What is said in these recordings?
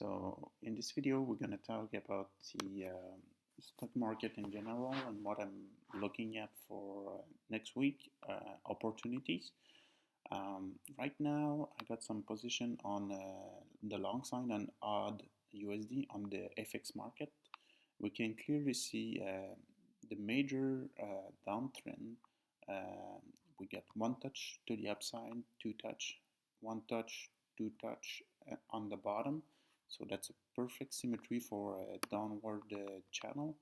So in this video, we're going to talk about the stock market in general and what I'm looking at for next week, opportunities. Right now, I got some position on the long side on odd USD on the FX market. We can clearly see the major downtrend. We get one touch to the upside, two touch, one touch, two touch on the bottom. So that's a perfect symmetry for a downward channel.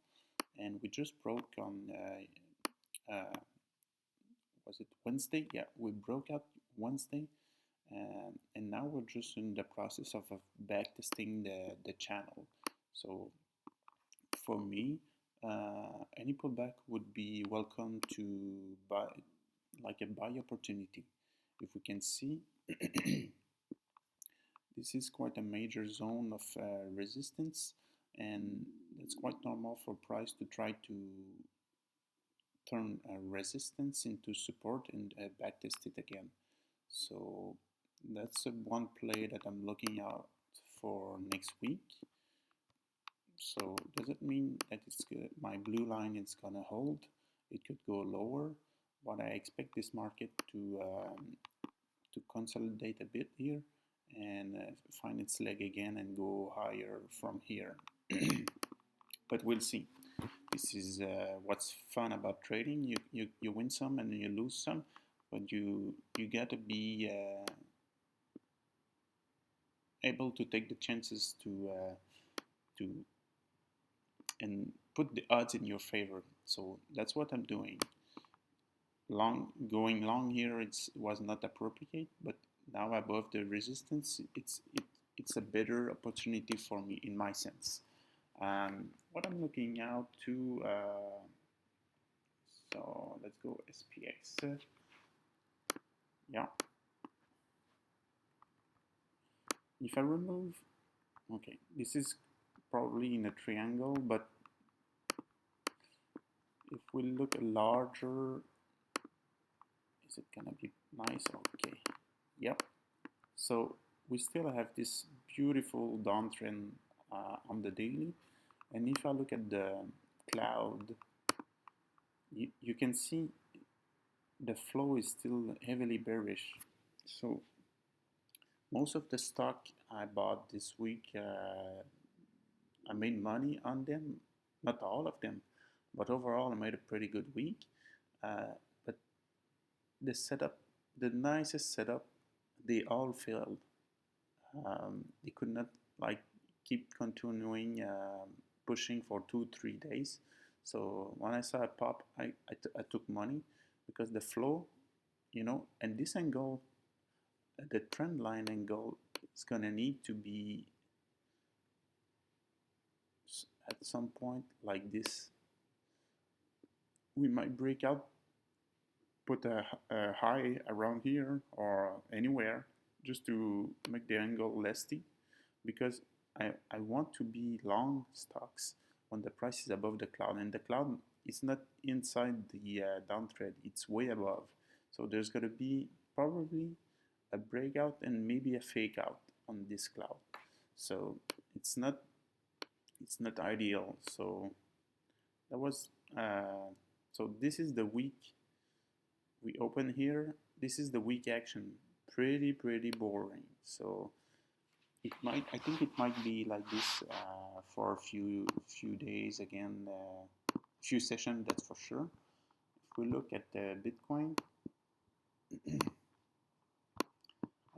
And we just broke on, was it Wednesday? Yeah, we broke out Wednesday. And now we're just in the process of back testing the channel. So for me, any pullback would be welcome to buy, like a buy opportunity. If we can see, this is quite a major zone of resistance, and it's quite normal for price to try to turn resistance into support and backtest it again. So that's one play that I'm looking out for next week. So does it mean that my blue line is gonna hold? It could go lower, but I expect this market to consolidate a bit here and find its leg again and go higher from here. But we'll see. This is what's fun about trading. You win some and you lose some, but you got to be able to take the chances to and put the odds in your favor. So that's what I'm doing. Going long here, was not appropriate, but now above the resistance, it's a better opportunity for me in my sense. What I'm looking out to, so let's go SPX. Yeah. If I remove, okay, this is probably in a triangle, but if we look a larger, is it gonna be nice? Okay, yep. So we still have this beautiful downtrend on the daily, and if I look at the cloud, you can see the flow is still heavily bearish. So most of the stock I bought this week, I made money on them, not all of them, but overall I made a pretty good week. But the setup, the nicest setup, they all failed. They could not like keep continuing pushing for 2-3 days. So when I saw a pop, I took money because the flow, and this angle, the trend line angle, is gonna need to be at some point like this. We might break out, put a high around here or anywhere just to make the angle less steep, because I want to be long stocks when the price is above the cloud, and the cloud is not inside the downtrend, it's way above. So there's going to be probably a breakout and maybe a fake out on this cloud. So it's not ideal. So that was so this is the week we open here. This is the week action. Pretty boring. So I think it might be like this for a few days again, few sessions, that's for sure. If we look at the Bitcoin,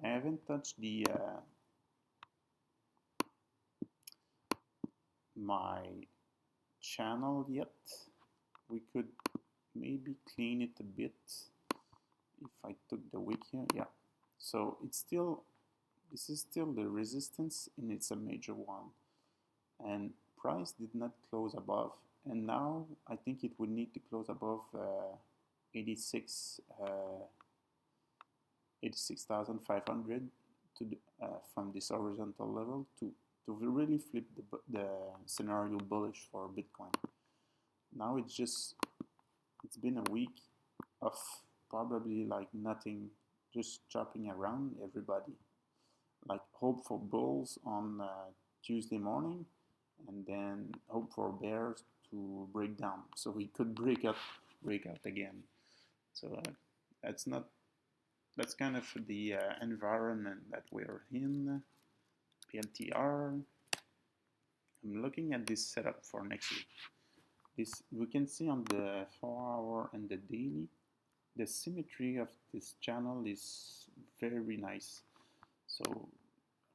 I haven't touched the my channel yet. We could maybe clean it a bit if I took the wick here. Yeah, so this is still the resistance, and it's a major one, and price did not close above, and now I think it would need to close above 86,500 to from this horizontal level to really flip the scenario bullish for Bitcoin. Now it's been a week of probably like nothing, just chopping around everybody, like hope for bulls on Tuesday morning, and then hope for bears to break down so we could break out again. So that's not that's kind of the environment that we're in. PLTR. I'm looking at this setup for next week. This we can see on the 4-hour and the daily. The symmetry of this channel is very nice. So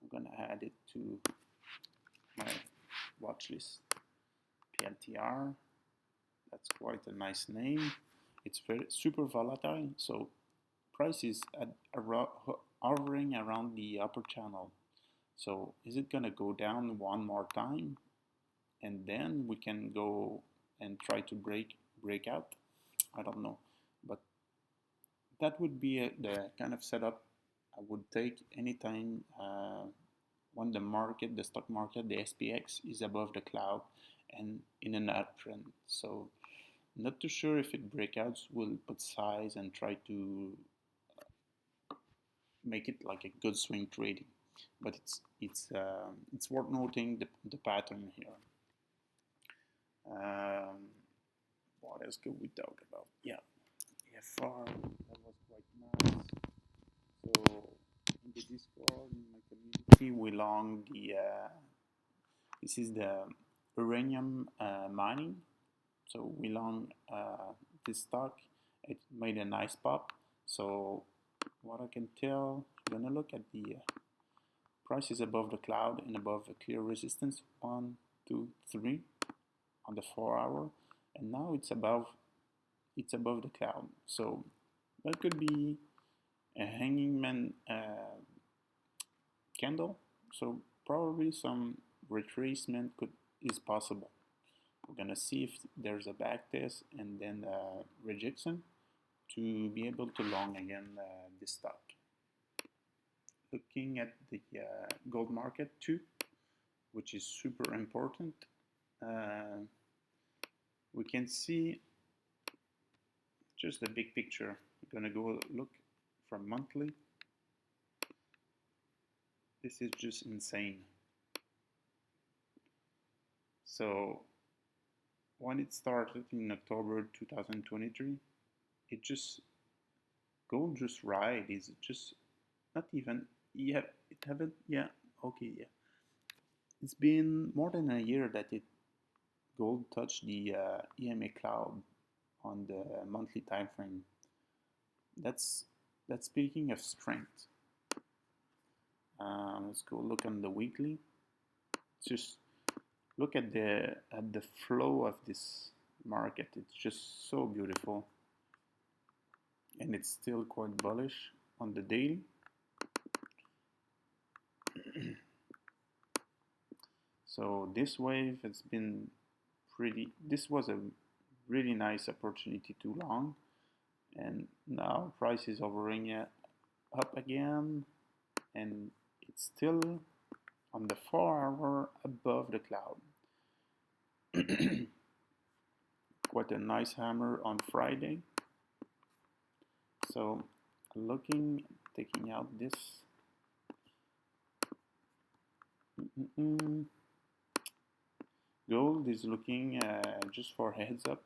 I'm gonna add it to my watch list. PLTR. That's quite a nice name. It's very super volatile. So price is hovering around the upper channel. So is it gonna go down one more time, and then we can go and try to break out? I don't know, but that would be the kind of setup I would take anytime when the stock market, the SPX is above the cloud and in an uptrend. So not too sure if it breakouts, we'll put size and try to make it like a good swing trading. But it's worth noting the pattern here. What else could we talk about? Yeah, EFR, that was quite nice. So in the Discord, in my community, we long this is the uranium mining. So we long this stock. It made a nice pop. So what I can tell, I'm gonna look at the price is above the cloud and above a clear resistance 1, 2, 3 on the 4-hour, and now it's above the cloud. So that could be a hanging man candle. So probably some retracement is possible. We're gonna see if there's a back test and then rejection to be able to long again this stock. Looking at the gold market too, which is super important. We can see just the big picture. We're gonna go look from monthly. This is just insane. So when it started in October 2023, gold just ride is just not even, it's been more than a year that gold touched the EMA cloud on the monthly time frame. That's speaking of strength. Let's go look on the weekly. Just look at the flow of this market. It's just so beautiful, and it's still quite bullish on the daily. So this wave has been this was a really nice opportunity to long, and now price is hovering up again, and it's still on the 4-hour above the cloud. Quite a nice hammer on Friday. So taking out this. Gold is looking just for heads up.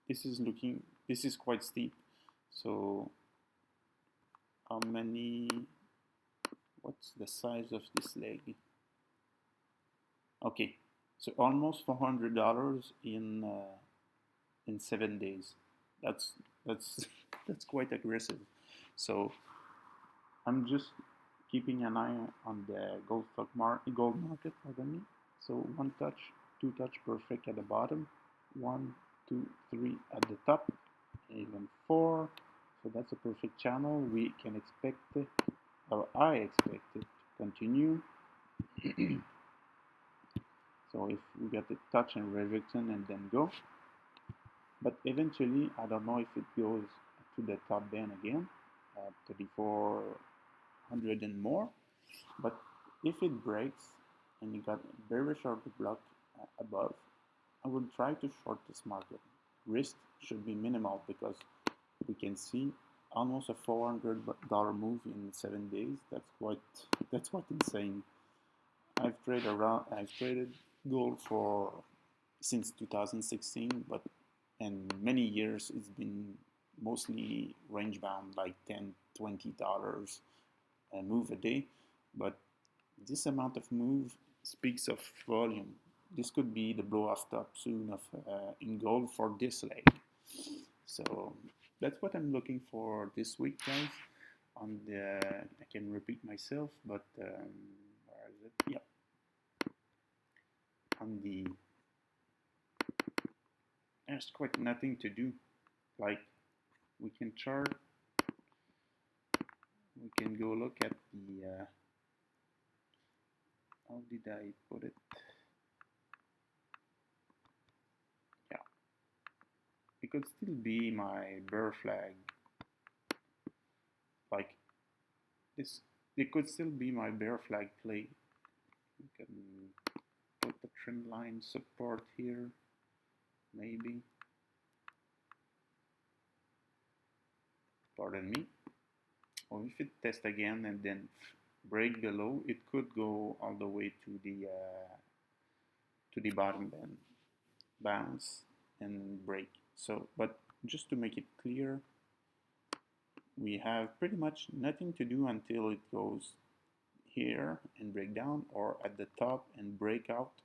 This is quite steep. So what's the size of this leg? Okay, so almost $400 in 7 days. That's quite aggressive. So I'm just keeping an eye on the gold market. Pardon me. So 1 touch, 2 touch perfect at the bottom, 1, 2, 3 at the top, even 4. So that's a perfect channel. We can expect it, or I expect it to continue. So if we get a touch and rejection and then go, but eventually I don't know if it goes to the top band again, 3400 and more. But if it breaks and you got a very short block above, I will try to short this market. Risk should be minimal because we can see almost a $400 move in 7 days. That's quite insane. I've traded gold for since 2016, but in many years it's been mostly range bound, like $10, $20 a move a day. But this amount of move speaks of volume. This could be the blow off top soon of in gold for this leg. So that's what I'm looking for this week, guys. On the, I can repeat myself, but where is it? Yep. On the, there's quite nothing to do. Like we can chart, we can go look at the. How did I put it? Yeah, it could still be my bear flag. Like this, it could still be my bear flag play. You can put the trend line support here, maybe. Pardon me. Or if it tests again and then break below, it could go all the way to the bottom, then bounce and break. So, but just to make it clear, we have pretty much nothing to do until it goes here and break down, or at the top and break out,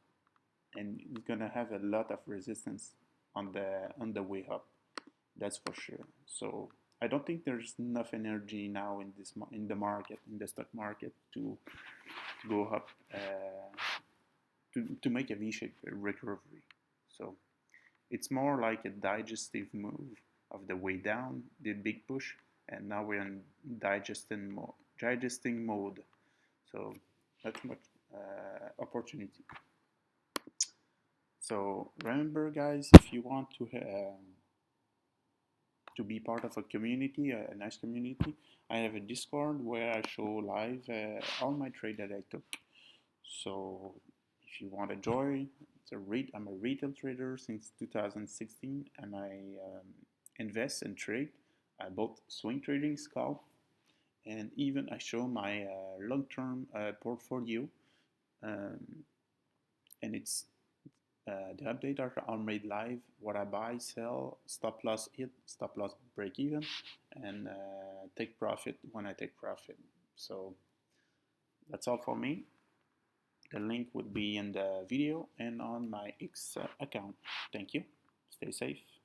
and it's gonna have a lot of resistance on the way up. That's for sure. So I don't think there's enough energy now in the market, in the stock market, to go up to make a V-shaped recovery. So it's more like a digestive move of the way down, the big push, and now we're in digesting mode. So that's much opportunity. So remember, guys, if you want to be part of a community, a nice community, I have a Discord where I show live all my trade that I took. So if you want to join, I'm a retail trader since 2016, and I invest and trade. I both swing trading, scalp, and even I show my long-term portfolio. Um, and it's the updates are made live. What I buy, sell, stop loss hit, stop loss break even, and take profit when I take profit. So that's all for me. The link would be in the video and on my X account. Thank you. Stay safe.